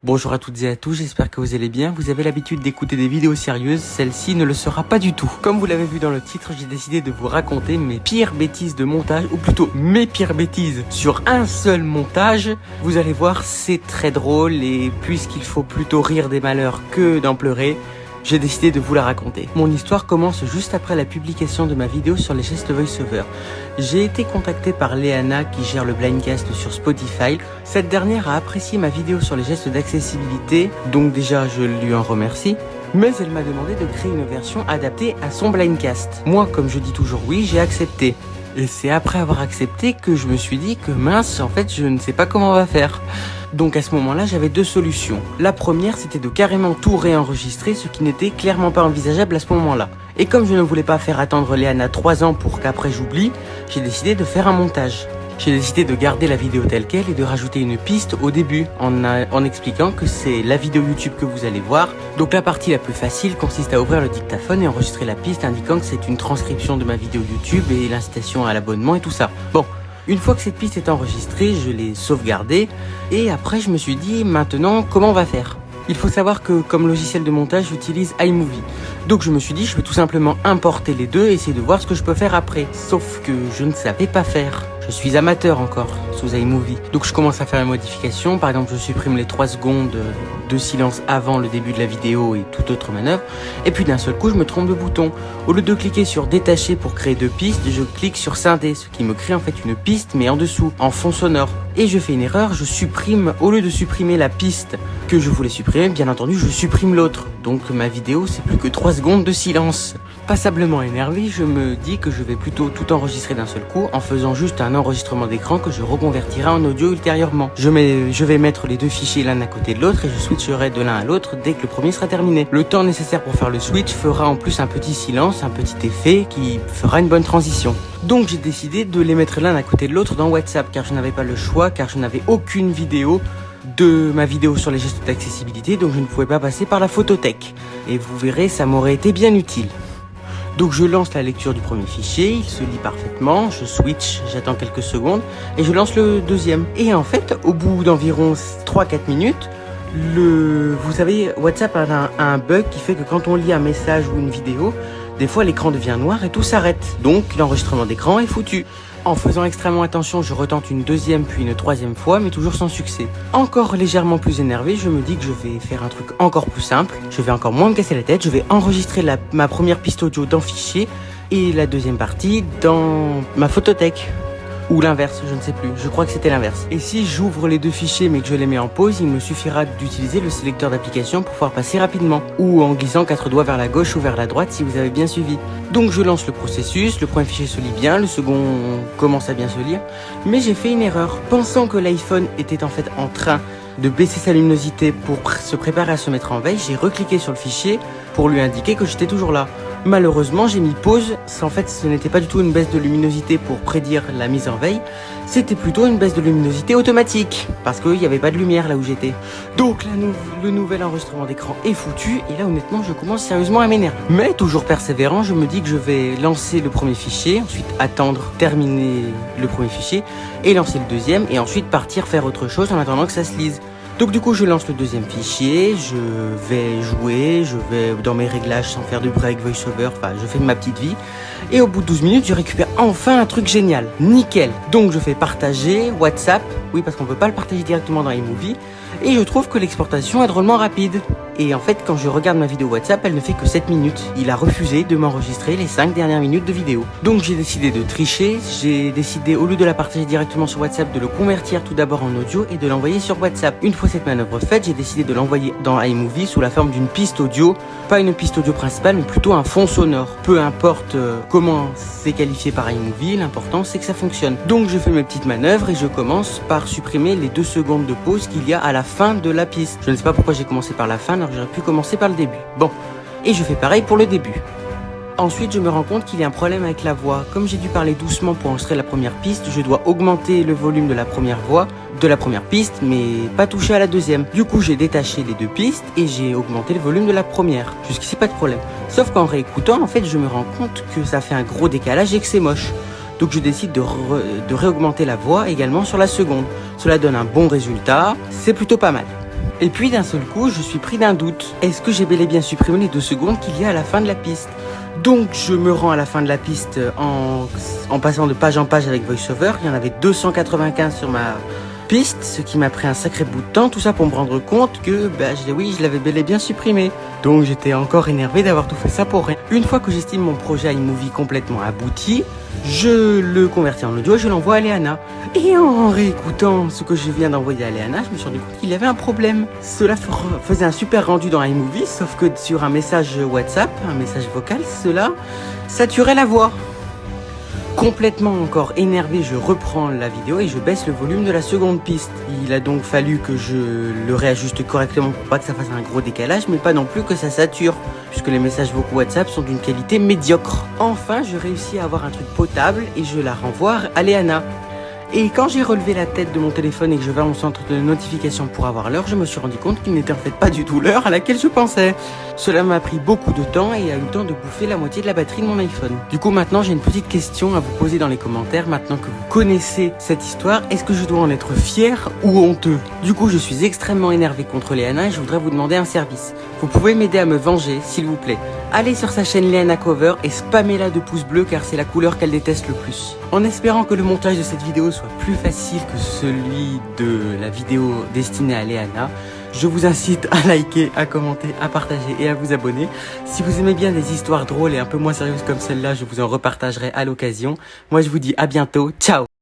Bonjour à toutes et à tous, j'espère que vous allez bien. Vous avez l'habitude d'écouter des vidéos sérieuses, celle-ci ne le sera pas du tout. Comme vous l'avez vu dans le titre, j'ai décidé de vous raconter mes pires bêtises de montage, ou plutôt mes pires bêtises sur un seul montage. Vous allez voir, c'est très drôle et puisqu'il faut plutôt rire des malheurs que d'en pleurer, j'ai décidé de vous la raconter. Mon histoire commence juste après la publication de ma vidéo sur les gestes voice-over. J'ai été contacté par Léana qui gère le Blindcast sur Spotify. Cette dernière a apprécié ma vidéo sur les gestes d'accessibilité, donc déjà je lui en remercie. Mais elle m'a demandé de créer une version adaptée à son Blindcast. Moi, comme je dis toujours oui, j'ai accepté. Et c'est après avoir accepté que je me suis dit que mince, en fait, je ne sais pas comment on va faire. Donc à ce moment-là, j'avais deux solutions. La première, c'était de carrément tout réenregistrer, ce qui n'était clairement pas envisageable à ce moment-là. Et comme je ne voulais pas faire attendre Léana 3 ans pour qu'après j'oublie, j'ai décidé de faire un montage. J'ai décidé de garder la vidéo telle quelle et de rajouter une piste au début en expliquant que c'est la vidéo YouTube que vous allez voir. Donc la partie la plus facile consiste à ouvrir le dictaphone et enregistrer la piste indiquant que c'est une transcription de ma vidéo YouTube et l'incitation à l'abonnement et tout ça. Bon, une fois que cette piste est enregistrée, je l'ai sauvegardée et après je me suis dit maintenant comment on va faire ? Il faut savoir que comme logiciel de montage, j'utilise iMovie. Donc je me suis dit je vais tout simplement importer les deux et essayer de voir ce que je peux faire après. Sauf que je ne savais pas faire. Je suis amateur encore sous iMovie. Donc je commence à faire une modification. Par exemple, je supprime les 3 secondes de silence avant le début de la vidéo et toute autre manœuvre. Et puis d'un seul coup, je me trompe de bouton. Au lieu de cliquer sur détacher pour créer 2 pistes, je clique sur scinder, ce qui me crée en fait une piste mais en dessous, en fond sonore. Et je fais une erreur, je supprime, au lieu de supprimer la piste que je voulais supprimer, bien entendu, je supprime l'autre. Donc ma vidéo, c'est plus que 3 secondes de silence. Passablement énervé, je me dis que je vais plutôt tout enregistrer d'un seul coup en faisant juste un enregistrement d'écran que je reconvertirai en audio ultérieurement. Je vais mettre les 2 fichiers l'un à côté de l'autre et je switcherai de l'un à l'autre dès que le premier sera terminé. Le temps nécessaire pour faire le switch fera en plus un petit silence, un petit effet qui fera une bonne transition. Donc j'ai décidé de les mettre l'un à côté de l'autre dans WhatsApp car je n'avais pas le choix, car je n'avais aucune vidéo de ma vidéo sur les gestes d'accessibilité, donc je ne pouvais pas passer par la photothèque. Et vous verrez, ça m'aurait été bien utile. Donc je lance la lecture du premier fichier, il se lit parfaitement, je switch, j'attends quelques secondes et je lance le deuxième. Et en fait, au bout d'environ 3-4 minutes, vous savez, WhatsApp a un bug qui fait que quand on lit un message ou une vidéo, des fois l'écran devient noir et tout s'arrête. Donc l'enregistrement d'écran est foutu. En faisant extrêmement attention, je retente une deuxième puis une troisième fois, mais toujours sans succès. Encore légèrement plus énervé, je me dis que je vais faire un truc encore plus simple. Je vais encore moins me casser la tête, je vais enregistrer ma première piste audio dans Fichier et la deuxième partie dans ma photothèque. Ou l'inverse, je ne sais plus, je crois que c'était l'inverse. Et si j'ouvre les 2 fichiers mais que je les mets en pause, il me suffira d'utiliser le sélecteur d'application pour pouvoir passer rapidement. Ou en glissant 4 doigts vers la gauche ou vers la droite si vous avez bien suivi. Donc je lance le processus, le premier fichier se lit bien, le second commence à bien se lire. Mais j'ai fait une erreur. Pensant que l'iPhone était en fait en train de baisser sa luminosité pour se préparer à se mettre en veille, j'ai recliqué sur le fichier pour lui indiquer que j'étais toujours là. Malheureusement, j'ai mis pause. En fait, ce n'était pas du tout une baisse de luminosité pour prédire la mise en veille. C'était plutôt une baisse de luminosité automatique. Parce qu'il n'y avait pas de lumière là où j'étais. Donc, le nouvel enregistrement d'écran est foutu. Et là, honnêtement, je commence sérieusement à m'énerver. Mais toujours persévérant, je me dis que je vais lancer le premier fichier. Ensuite, attendre, terminer le premier fichier. Et lancer le deuxième. Et ensuite, partir faire autre chose en attendant que ça se lise. Donc du coup je lance le deuxième fichier, je vais jouer, je vais dans mes réglages sans faire de break, voiceover, enfin je fais ma petite vie. Et au bout de 12 minutes je récupère enfin un truc génial, nickel. Donc je fais partager WhatsApp, oui parce qu'on ne peut pas le partager directement dans iMovie. Et je trouve que l'exportation est drôlement rapide. Et en fait quand je regarde ma vidéo WhatsApp, elle ne fait que 7 minutes. Il a refusé de m'enregistrer les 5 dernières minutes de vidéo. Donc j'ai décidé de tricher, j'ai décidé au lieu de la partager directement sur WhatsApp, de le convertir tout d'abord en audio et de l'envoyer sur WhatsApp. Une fois cette manœuvre faite, j'ai décidé de l'envoyer dans iMovie sous la forme d'une piste audio. Pas une piste audio principale, mais plutôt un fond sonore. Peu importe comment c'est qualifié par iMovie, l'important c'est que ça fonctionne. Donc je fais mes petites manœuvres et je commence par supprimer les 2 secondes de pause qu'il y a à la fin de la piste. Je ne sais pas pourquoi j'ai commencé par la fin, alors j'aurais pu commencer par le début. Bon, et je fais pareil pour le début. Ensuite, je me rends compte qu'il y a un problème avec la voix. Comme j'ai dû parler doucement pour enregistrer la première piste, je dois augmenter le volume de la première voix, de la première piste, mais pas toucher à la deuxième. Du coup, j'ai détaché les 2 pistes et j'ai augmenté le volume de la première. Jusqu'ici, pas de problème. Sauf qu'en réécoutant, en fait, je me rends compte que ça fait un gros décalage et que c'est moche. Donc je décide de réaugmenter la voix également sur la seconde. Cela donne un bon résultat, c'est plutôt pas mal. Et puis d'un seul coup, je suis pris d'un doute. Est-ce que j'ai bel et bien supprimé les 2 secondes qu'il y a à la fin de la piste? Donc je me rends à la fin de la piste en passant de page en page avec VoiceOver. Il y en avait 295 sur ma piste, ce qui m'a pris un sacré bout de temps, tout ça pour me rendre compte que je l'avais bel et bien supprimé. Donc j'étais encore énervé d'avoir tout fait ça pour rien. Une fois que j'estime mon projet iMovie complètement abouti, je le convertis en audio et je l'envoie à Léana. Et en réécoutant ce que je viens d'envoyer à Léana, je me suis rendu compte qu'il y avait un problème. Cela faisait un super rendu dans iMovie, sauf que sur un message WhatsApp, un message vocal, cela saturait la voix. Complètement encore énervé, je reprends la vidéo et je baisse le volume de la seconde piste. Il a donc fallu que je le réajuste correctement pour pas que ça fasse un gros décalage, mais pas non plus que ça sature, puisque les messages vocaux WhatsApp sont d'une qualité médiocre. Enfin, je réussis à avoir un truc potable et je la renvoie à Léana. Et quand j'ai relevé la tête de mon téléphone et que je vais à mon centre de notification pour avoir l'heure, je me suis rendu compte qu'il n'était en fait pas du tout l'heure à laquelle je pensais. Cela m'a pris beaucoup de temps et a eu le temps de bouffer la moitié de la batterie de mon iPhone. Du coup, maintenant, j'ai une petite question à vous poser dans les commentaires. Maintenant que vous connaissez cette histoire, est-ce que je dois en être fier ou honteux? Du coup, je suis extrêmement énervé contre Léana et je voudrais vous demander un service. Vous pouvez m'aider à me venger, s'il vous plaît. Allez sur sa chaîne Léana Cover et spammez-la de pouces bleus car c'est la couleur qu'elle déteste le plus. En espérant que le montage de cette vidéo soit plus facile que celui de la vidéo destinée à Léana, je vous incite à liker, à commenter, à partager et à vous abonner. Si vous aimez bien des histoires drôles et un peu moins sérieuses comme celle-là, je vous en repartagerai à l'occasion. Moi je vous dis à bientôt, ciao!